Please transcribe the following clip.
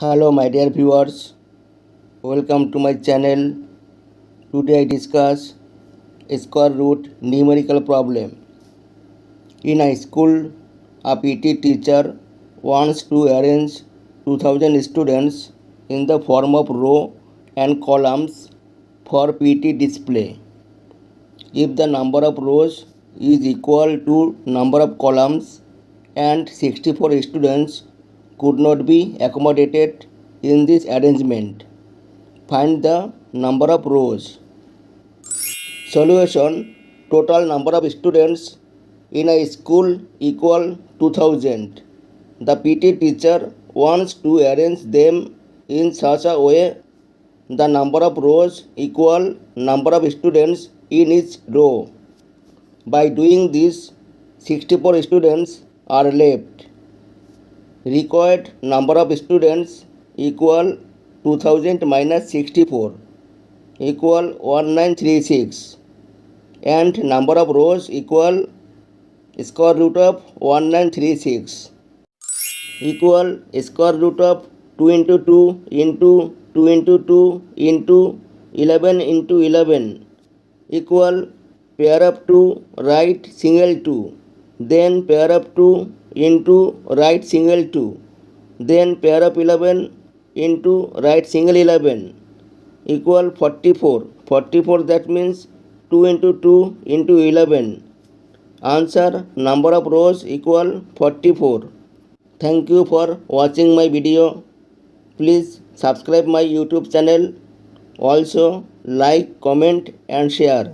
Hello my dear viewers, welcome to my channel. Today I discuss square root numerical problem. In a school, a PT teacher wants to arrange 2000 students in the form of row and columns for PT display. If the number of rows is equal to number of columns and 64 students could not be accommodated in this arrangement, find the number of rows. Solution: total number of students in a school equal 2000. The PT teacher wants to arrange them in such a way the number of rows equal number of students in each row. By doing this, 64 students are left. Required number of students equal 2000 minus 64 equal 1936, and number of rows equal square root of 1936 equal square root of 2 into 2 into 2 into 2 into 11 into 11 equal pair of 2 right single 2, then pair of 2 into right single 2, then pair of 11 into right single 11 equal 44. 44, that means 2 into 2 into 11. Answer: number of rows equal 44. Thank you for watching my video. Please subscribe my YouTube channel. Also like, comment and share.